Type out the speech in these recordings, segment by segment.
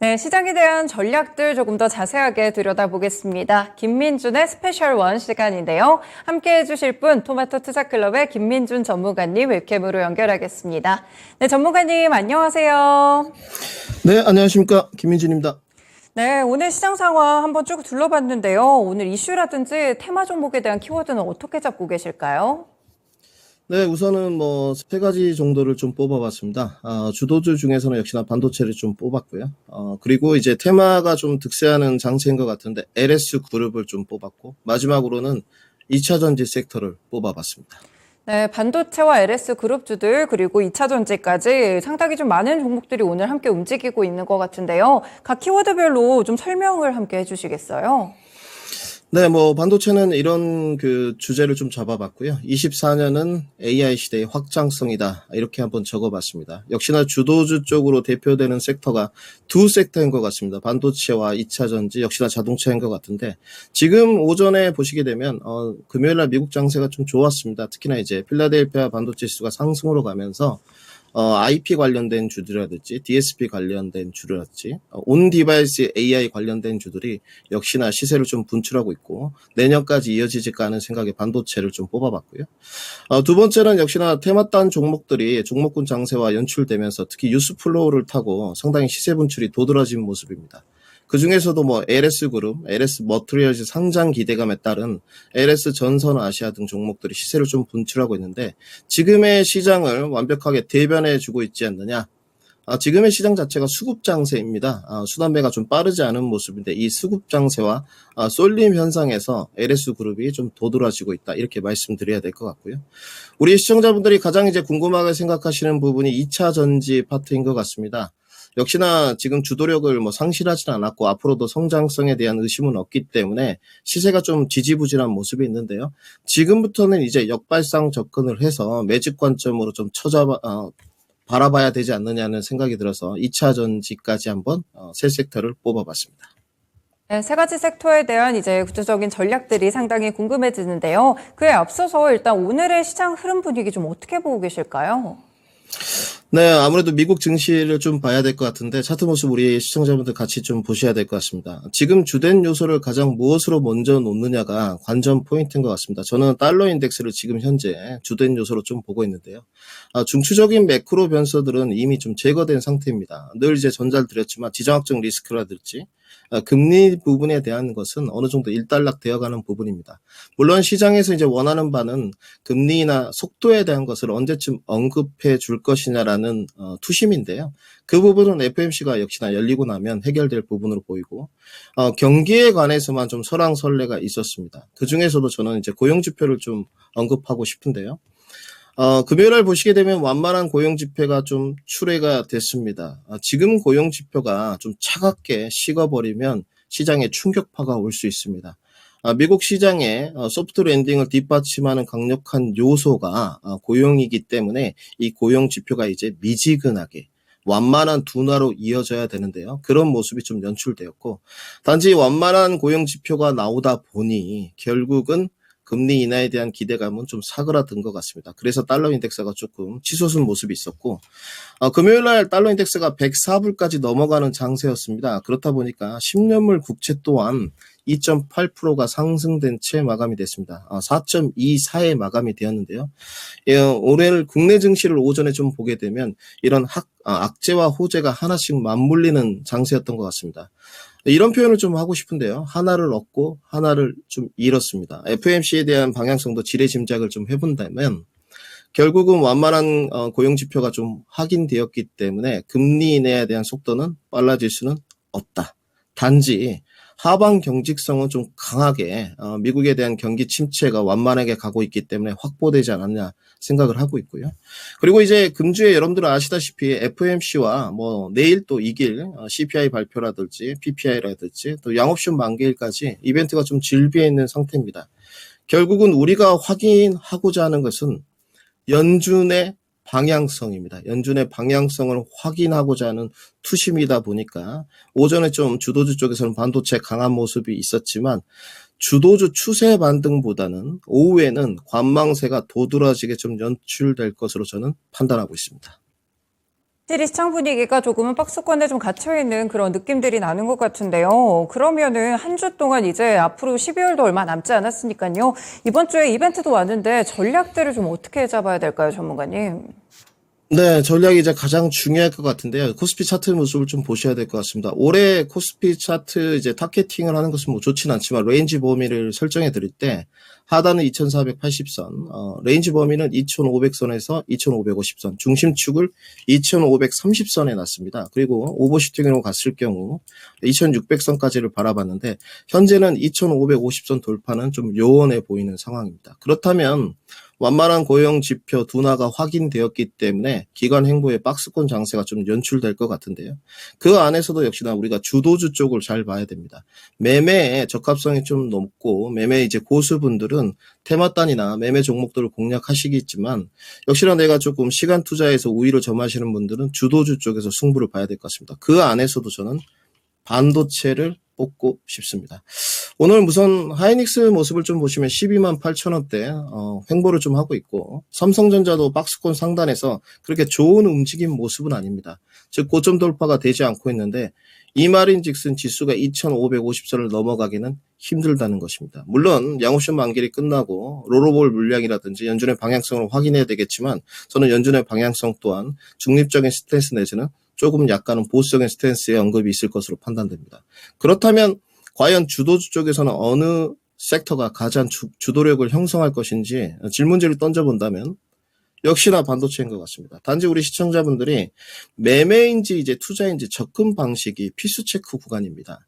네, 시장에 대한 전략들 조금 더 자세하게 들여다보겠습니다. 김민준의 스페셜 원 시간인데요. 함께 해주실 분 토마토 투자클럽의 김민준 전무관님 웹캠으로 연결하겠습니다. 네, 전무관님 안녕하세요. 네, 안녕하십니까. 김민준입니다. 네, 오늘 시장 상황 한번 쭉 둘러봤는데요. 오늘 이슈라든지 테마 종목에 대한 키워드는 어떻게 잡고 계실까요? 네, 우선은 세 가지 정도를 좀 뽑아봤습니다. 주도주 중에서는 역시나 반도체를 좀 뽑았고요. 그리고 이제 테마가 좀 득세하는 장세인 것 같은데 LS 그룹을 좀 뽑았고, 마지막으로는 2차 전지 섹터를 뽑아봤습니다. 네, 반도체와 LS 그룹주들 그리고 2차 전지까지 상당히 좀 많은 종목들이 오늘 함께 움직이고 있는 것 같은데요. 각 키워드별로 좀 설명을 함께 해주시겠어요? 네, 반도체는 이런 주제를 좀 잡아봤고요. 24년은 AI 시대의 확장성이다. 이렇게 한번 적어봤습니다. 역시나 주도주 쪽으로 대표되는 섹터가 두 섹터인 것 같습니다. 반도체와 2차 전지, 역시나 자동차인 것 같은데, 지금 오전에 보시게 되면, 금요일날 미국 장세가 좀 좋았습니다. 특히나 이제 필라델피아 반도체 지수가 상승으로 가면서, IP 관련된 주들이라든지 DSP 관련된 주라든지 온 디바이스 AI 관련된 주들이 역시나 시세를 좀 분출하고 있고 내년까지 이어지질까 하는 생각에 반도체를 좀 뽑아봤고요. 두 번째는 역시나 테마단 종목들이 종목군 장세와 연출되면서 특히 뉴스플로우를 타고 상당히 시세 분출이 도드라진 모습입니다. 그 중에서도 LS 그룹, LS 머트리얼즈 상장 기대감에 따른 LS 전선 아시아 등 종목들이 시세를 좀 분출하고 있는데 지금의 시장을 완벽하게 대변해 주고 있지 않느냐. 지금의 시장 자체가 수급 장세입니다. 순환매가 좀 빠르지 않은 모습인데 이 수급 장세와 쏠림 현상에서 LS 그룹이 좀 도드라지고 있다. 이렇게 말씀드려야 될 것 같고요. 우리 시청자분들이 가장 이제 궁금하게 생각하시는 부분이 2차 전지 파트인 것 같습니다. 역시나 지금 주도력을 상실하지는 않았고 앞으로도 성장성에 대한 의심은 없기 때문에 시세가 좀 지지부진한 모습이 있는데요. 지금부터는 이제 역발상 접근을 해서 매집 관점으로 좀 바라봐야 되지 않느냐는 생각이 들어서 2차 전지까지 한번 세 섹터를 뽑아봤습니다. 네, 세 가지 섹터에 대한 이제 구체적인 전략들이 상당히 궁금해지는데요. 그에 앞서서 일단 오늘의 시장 흐름 분위기 좀 어떻게 보고 계실까요? 네, 아무래도 미국 증시를 좀 봐야 될 것 같은데 차트 모습 우리 시청자분들 같이 좀 보셔야 될 것 같습니다. 지금 주된 요소를 가장 무엇으로 먼저 놓느냐가 관전 포인트인 것 같습니다. 저는 달러 인덱스를 지금 현재 주된 요소로 좀 보고 있는데요. 중추적인 매크로 변수들은 이미 좀 제거된 상태입니다. 늘 이제 전자를 드렸지만 지정학적 리스크라든지 금리 부분에 대한 것은 어느 정도 일단락 되어가는 부분입니다. 물론 시장에서 이제 원하는 바는 금리나 속도에 대한 것을 언제쯤 언급해 줄 것이냐라는 투심인데요. 그 부분은 FOMC가 역시나 열리고 나면 해결될 부분으로 보이고 경기에 관해서만 좀 설왕설래가 있었습니다. 그 중에서도 저는 이제 고용 지표를 좀 언급하고 싶은데요. 금요일날 보시게 되면 완만한 고용 지표가 좀 출회가 됐습니다. 지금 고용 지표가 좀 차갑게 식어버리면 시장에 충격파가 올 수 있습니다. 미국 시장의 소프트 랜딩을 뒷받침하는 강력한 요소가 고용이기 때문에 이 고용 지표가 이제 미지근하게 완만한 둔화로 이어져야 되는데요. 그런 모습이 좀 연출되었고 단지 완만한 고용 지표가 나오다 보니 결국은 금리 인하에 대한 기대감은 좀 사그라든 것 같습니다. 그래서 달러 인덱스가 조금 치솟은 모습이 있었고 금요일날 달러 인덱스가 104불까지 넘어가는 장세였습니다. 그렇다 보니까 10년물 국채 또한 2.8%가 상승된 채 마감이 됐습니다. 4.24에 마감이 되었는데요. 올해 국내 증시를 오전에 좀 보게 되면 이런 악재와 호재가 하나씩 맞물리는 장세였던 것 같습니다. 이런 표현을 좀 하고 싶은데요. 하나를 얻고 하나를 좀 잃었습니다. FOMC에 대한 방향성도 지레짐작을 좀 해본다면 결국은 완만한 고용 지표가 좀 확인되었기 때문에 금리 인하에 대한 속도는 빨라질 수는 없다. 단지 하방 경직성은 좀 강하게 미국에 대한 경기 침체가 완만하게 가고 있기 때문에 확보되지 않았냐 생각을 하고 있고요. 그리고 이제 금주에 여러분들은 아시다시피 FOMC와 내일 또 이길 CPI 발표라든지 PPI라든지 또 양옵션 만기일까지 이벤트가 좀 질비해 있는 상태입니다. 결국은 우리가 확인하고자 하는 것은 연준의 방향성입니다. 연준의 방향성을 확인하고자 하는 투심이다 보니까 오전에 좀 주도주 쪽에서는 반도체 강한 모습이 있었지만 주도주 추세 반등보다는 오후에는 관망세가 도드라지게 좀 연출될 것으로 저는 판단하고 있습니다. 확실히 시장 분위기가 조금은 박스권에 좀 갇혀있는 그런 느낌들이 나는 것 같은데요. 그러면은 한 주 동안 이제 앞으로 12월도 얼마 남지 않았으니까요. 이번 주에 이벤트도 왔는데 전략들을 좀 어떻게 잡아야 될까요, 전문가님? 네, 전략이 이제 가장 중요할 것 같은데요. 코스피 차트 모습을 좀 보셔야 될 것 같습니다. 올해 코스피 차트 이제 타겟팅을 하는 것은 뭐 좋진 않지만 레인지 범위를 설정해 드릴 때 하단은 2480선, 레인지 범위는 2500선에서 2550선, 중심축을 2530선에 놨습니다. 그리고 오버슈팅으로 갔을 경우 2600선까지를 바라봤는데 현재는 2550선 돌파는 좀 요원해 보이는 상황입니다. 그렇다면 완만한 고용 지표 둔화가 확인되었기 때문에 기관 행보의 박스권 장세가 좀 연출될 것 같은데요. 그 안에서도 역시나 우리가 주도주 쪽을 잘 봐야 됩니다. 매매의 적합성이 좀 높고 매매 이제 고수분들은 테마단이나 매매 종목들을 공략하시겠지만 역시나 내가 조금 시간 투자해서 우위를 점하시는 분들은 주도주 쪽에서 승부를 봐야 될 것 같습니다. 그 안에서도 저는 반도체를 뽑고 싶습니다. 오늘 우선 하이닉스 모습을 좀 보시면 12만 8천 원대 횡보를 좀 하고 있고 삼성전자도 박스권 상단에서 그렇게 좋은 움직임 모습은 아닙니다. 즉 고점 돌파가 되지 않고 있는데 이 말인즉슨 지수가 2550선을 넘어가기는 힘들다는 것입니다. 물론 양옵션 만기일이 끝나고 롤오버 물량이라든지 연준의 방향성을 확인해야 되겠지만 저는 연준의 방향성 또한 중립적인 스탠스 내지는 조금 약간은 보수적인 스탠스의 언급이 있을 것으로 판단됩니다. 그렇다면 과연 주도주 쪽에서는 어느 섹터가 가장 주도력을 형성할 것인지 질문지를 던져본다면 역시나 반도체인 것 같습니다. 단지 우리 시청자분들이 매매인지 이제 투자인지 접근 방식이 필수 체크 구간입니다.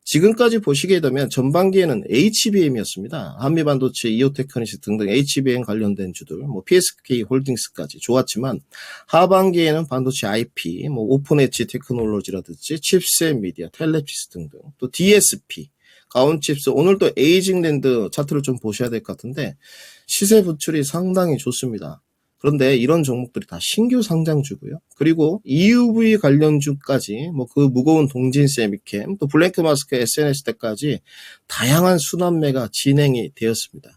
지금까지 보시게 되면 전반기에는 HBM이었습니다. 한미반도체, 이오테크니스 등등 HBM 관련된 주들, 뭐 PSK 홀딩스까지 좋았지만 하반기에는 반도체 IP, 뭐 오픈 엣지 테크놀로지라든지 칩셋 미디어, 텔레피스 등등, 또 DSP, 가온칩스, 오늘 또 에이징랜드 차트를 좀 보셔야 될 것 같은데 시세 부출이 상당히 좋습니다. 그런데 이런 종목들이 다 신규 상장주고요. 그리고 EUV 관련주까지 뭐 그 무거운 동진 세미캠 또 블랭크 마스크 SNS 때까지 다양한 순환매가 진행이 되었습니다.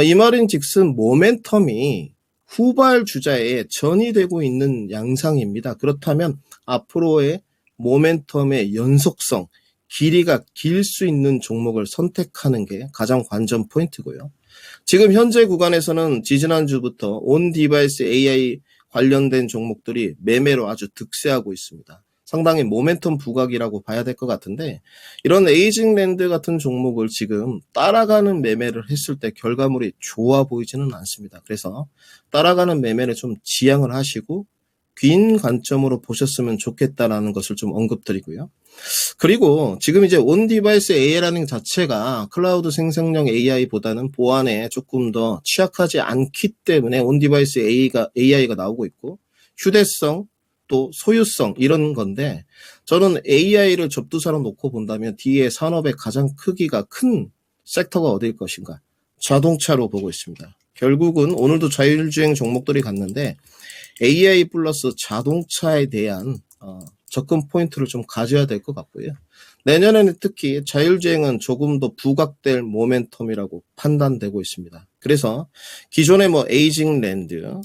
이 말인즉슨 모멘텀이 후발 주자에 전이되고 있는 양상입니다. 그렇다면 앞으로의 모멘텀의 연속성, 길이가 길 수 있는 종목을 선택하는 게 가장 관전 포인트고요. 지금 현재 구간에서는 지지난주부터 온 디바이스 AI 관련된 종목들이 매매로 아주 득세하고 있습니다. 상당히 모멘텀 부각이라고 봐야 될 것 같은데 이런 에이징랜드 같은 종목을 지금 따라가는 매매를 했을 때 결과물이 좋아 보이지는 않습니다. 그래서 따라가는 매매를 좀 지양을 하시고 긴 관점으로 보셨으면 좋겠다라는 것을 좀 언급드리고요. 그리고 지금 이제 온 디바이스 AI라는 자체가 클라우드 생성형 AI보다는 보안에 조금 더 취약하지 않기 때문에 온 디바이스 AI가 나오고 있고 휴대성 또 소유성 이런 건데 저는 AI를 접두사로 놓고 본다면 뒤에 산업의 가장 크기가 큰 섹터가 어디일 것인가? 자동차로 보고 있습니다. 결국은 오늘도 자율주행 종목들이 갔는데 AI 플러스 자동차에 대한 접근 포인트를 좀 가져야 될 것 같고요. 내년에는 특히 자율주행은 조금 더 부각될 모멘텀이라고 판단되고 있습니다. 그래서 기존의 뭐 에이징랜드,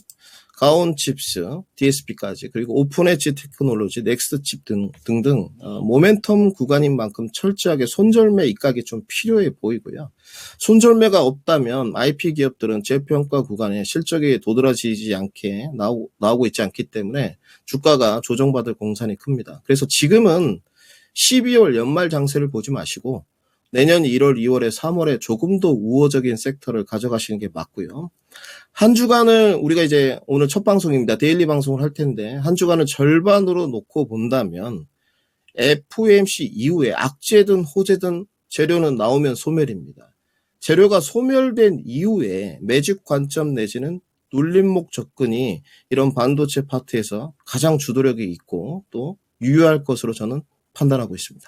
가온칩스, DSP까지 그리고 오픈엣지 테크놀로지, 넥스트칩 등등 모멘텀 구간인 만큼 철저하게 손절매 입각이 좀 필요해 보이고요. 손절매가 없다면 IP 기업들은 재평가 구간에 실적이 도드라지지 않게 나오고 있지 않기 때문에 주가가 조정받을 공산이 큽니다. 그래서 지금은 12월 연말 장세를 보지 마시고 내년 1월, 2월에 3월에 조금 더 우호적인 섹터를 가져가시는 게 맞고요. 한 주간을 우리가 이제 오늘 첫 방송입니다. 데일리 방송을 할 텐데 한 주간을 절반으로 놓고 본다면 FOMC 이후에 악재든 호재든 재료는 나오면 소멸입니다. 재료가 소멸된 이후에 매집 관점 내지는 눌림목 접근이 이런 반도체 파트에서 가장 주도력이 있고 또 유효할 것으로 저는 판단하고 있습니다.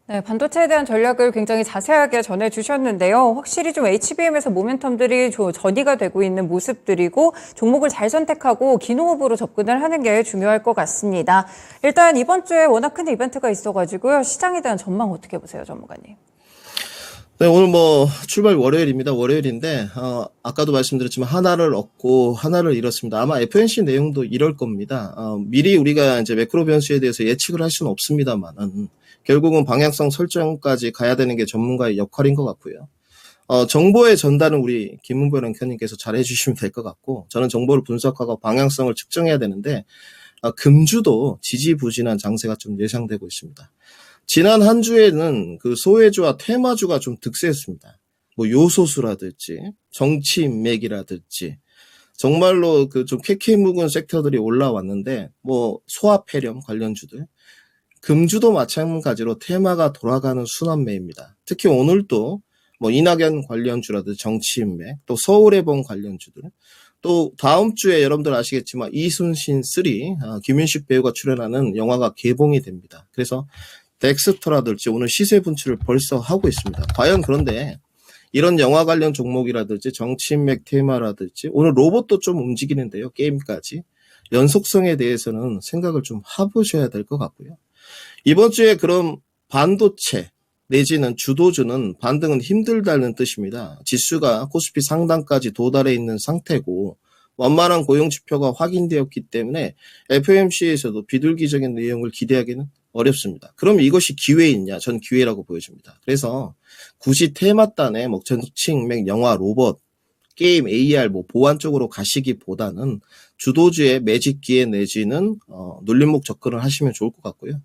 네, 반도체에 대한 전략을 굉장히 자세하게 전해주셨는데요. 확실히 좀 HBM에서 모멘텀들이 좀 전이가 되고 있는 모습들이고 종목을 잘 선택하고 긴 호흡으로 접근을 하는 게 중요할 것 같습니다. 일단 이번 주에 워낙 큰 이벤트가 있어가지고요. 시장에 대한 전망 어떻게 보세요, 전문가님? 네, 오늘 뭐 출발 월요일입니다. 월요일인데 아까도 말씀드렸지만 하나를 얻고 하나를 잃었습니다. 아마 FNC 내용도 이럴 겁니다. 미리 우리가 이제 매크로 변수에 대해서 예측을 할 수는 없습니다만은 결국은 방향성 설정까지 가야 되는 게 전문가의 역할인 것 같고요. 정보의 전달은 우리 김문별 앵커님께서 잘 해주시면 될 것 같고, 저는 정보를 분석하고 방향성을 측정해야 되는데, 금주도 지지부진한 장세가 좀 예상되고 있습니다. 지난 한 주에는 그 소외주와 테마주가 좀 득세했습니다. 뭐 요소수라든지, 정치인맥이라든지, 정말로 그 좀 캐캐 묵은 섹터들이 올라왔는데, 뭐 소화폐렴 관련주들, 금주도 마찬가지로 테마가 돌아가는 순환매입니다. 특히 오늘도 뭐 이낙연 관련주라든지 정치인맥, 또 서울해봉 관련주들, 또 다음 주에 여러분들 아시겠지만 이순신 3, 김윤식 배우가 출연하는 영화가 개봉이 됩니다. 그래서 덱스터라든지 오늘 시세 분출을 벌써 하고 있습니다. 과연 그런데 이런 영화 관련 종목이라든지 정치인맥 테마라든지 오늘 로봇도 좀 움직이는데요. 게임까지. 연속성에 대해서는 생각을 좀 해보셔야 될 것 같고요. 이번 주에 그럼 반도체 내지는 주도주는 반등은 힘들다는 뜻입니다. 지수가 코스피 상단까지 도달해 있는 상태고 완만한 고용지표가 확인되었기 때문에 FOMC에서도 비둘기적인 내용을 기대하기는 어렵습니다. 그럼 이것이 기회이냐? 전 기회라고 보여집니다. 그래서 굳이 테마단에 뭐 정치인맥, 영화, 로봇, 게임, AR, 뭐 보안 쪽으로 가시기보다는 주도주의 매집기에 내지는 눌림목 접근을 하시면 좋을 것 같고요.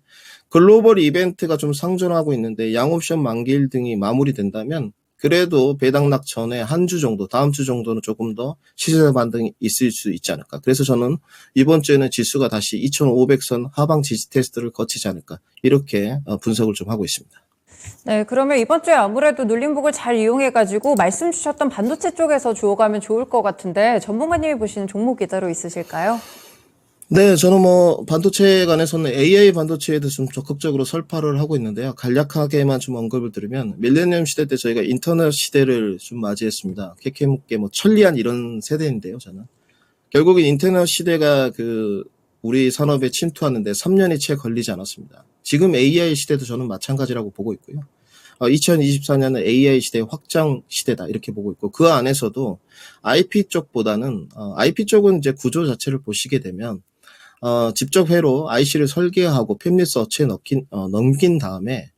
글로벌 이벤트가 좀 상존하고 있는데 양옵션 만기일 등이 마무리된다면 그래도 배당락 전에 한 주 정도, 다음 주 정도는 조금 더 시세 반등이 있을 수 있지 않을까. 그래서 저는 이번 주에는 지수가 다시 2,500선 하방 지지 테스트를 거치지 않을까. 이렇게 분석을 좀 하고 있습니다. 네, 그러면 이번 주에 아무래도 눌림목을 잘 이용해가지고 말씀 주셨던 반도체 쪽에서 주워가면 좋을 것 같은데 전문가님이 보시는 종목이 따로 있으실까요? 네, 저는 뭐 반도체에 관해서는 AI 반도체에 대해서 좀 적극적으로 설파를 하고 있는데요. 간략하게만 좀 언급을 드리면 밀레니엄 시대 때 저희가 인터넷 시대를 좀 맞이했습니다. 캐캐묵게 뭐 천리안 이런 세대인데요, 저는. 결국은 인터넷 시대가 그 우리 산업에 침투하는데 3년이 채 걸리지 않았습니다. 지금 AI 시대도 저는 마찬가지라고 보고 있고요. 2024년은 AI 시대의 확장 시대다 이렇게 보고 있고 그 안에서도 IP 쪽보다는 IP 쪽은 이제 구조 자체를 보시게 되면 직접 회로 IC를 설계하고 팹리스 어치에 넘긴 다음에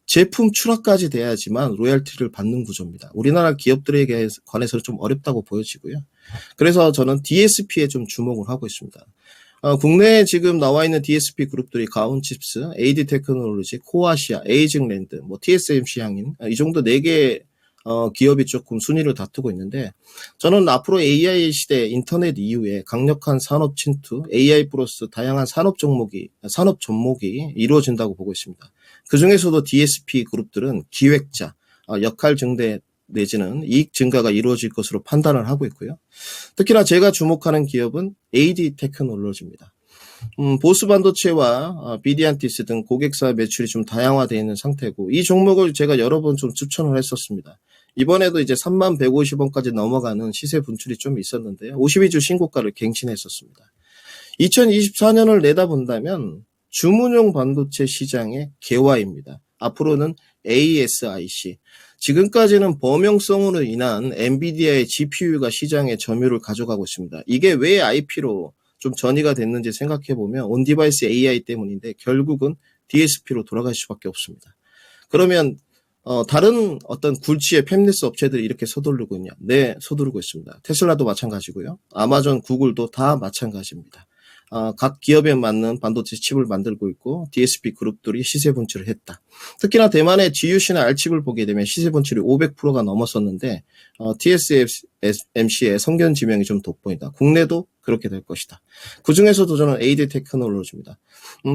제품 출하까지 돼야지만 로열티를 받는 구조입니다. 우리나라 기업들에게 관해서는 좀 어렵다고 보여지고요. 그래서 저는 DSP에 좀 주목을 하고 있습니다. 국내에 지금 나와 있는 DSP 그룹들이 가온칩스, AD 테크놀로지, 코아시아, 에이징랜드, 뭐 TSMC 향인 이 정도 4개 기업이 조금 순위를 다투고 있는데 저는 앞으로 AI 시대 인터넷 이후에 강력한 산업 침투, AI 플러스 다양한 산업 접목이 이루어진다고 보고 있습니다. 그 중에서도 DSP 그룹들은 기획자, 역할 증대 내지는 이익 증가가 이루어질 것으로 판단을 하고 있고요. 특히나 제가 주목하는 기업은 AD 테크놀로지입니다. 보스 반도체와 비디안티스 등 고객사 매출이 좀 다양화되어 있는 상태고 이 종목을 제가 여러 번 좀 추천을 했었습니다. 이번에도 이제 3150원까지 넘어가는 시세 분출이 좀 있었는데요. 52주 신고가를 갱신했었습니다. 2024년을 내다본다면 주문용 반도체 시장의 개화입니다. 앞으로는 ASIC. 지금까지는 범용성으로 인한 엔비디아의 GPU가 시장의 점유율을 가져가고 있습니다. 이게 왜 IP로 좀 전이가 됐는지 생각해보면 온디바이스 AI 때문인데 결국은 DSP로 돌아갈 수밖에 없습니다. 그러면 다른 어떤 굴지의 팹리스 업체들이 이렇게 서두르고 있냐? 네, 서두르고 있습니다. 테슬라도 마찬가지고요. 아마존, 구글도 다 마찬가지입니다. 각 기업에 맞는 반도체 칩을 만들고 있고 DSP 그룹들이 시세 분출을 했다. 특히나 대만의 GUC나 R칩을 보게 되면 시세 분출이 500%가 넘었었는데 TSMC의 성견 지명이 좀 돋보인다. 국내도 그렇게 될 것이다. 그중에서도 저는 AD 테크놀로지입니다.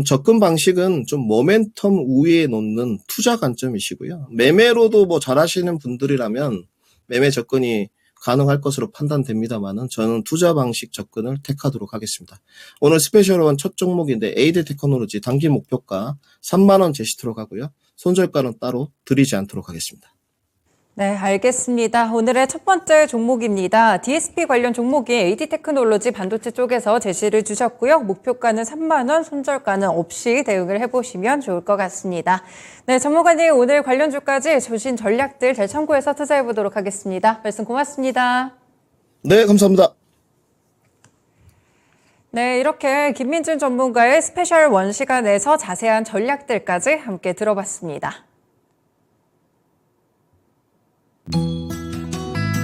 접근 방식은 좀 모멘텀 우위에 놓는 투자 관점이시고요. 매매로도 뭐 잘하시는 분들이라면 매매 접근이 가능할 것으로 판단됩니다만은 저는 투자 방식 접근을 택하도록 하겠습니다. 오늘 스페셜원 첫 종목인데 AD 테크놀로지 단기 목표가 3만 원 제시토록 하고요. 손절가는 따로 드리지 않도록 하겠습니다. 네, 알겠습니다. 오늘의 첫 번째 종목입니다. DSP 관련 종목이 AD테크놀로지 반도체 쪽에서 제시를 주셨고요. 목표가는 3만 원, 손절가는 없이 대응을 해보시면 좋을 것 같습니다. 네, 전문가님 오늘 관련주까지 주신 전략들 잘 참고해서 투자해보도록 하겠습니다. 말씀 고맙습니다. 네, 감사합니다. 네, 이렇게 김민준 전문가의 스페셜 원 시간에서 자세한 전략들까지 함께 들어봤습니다.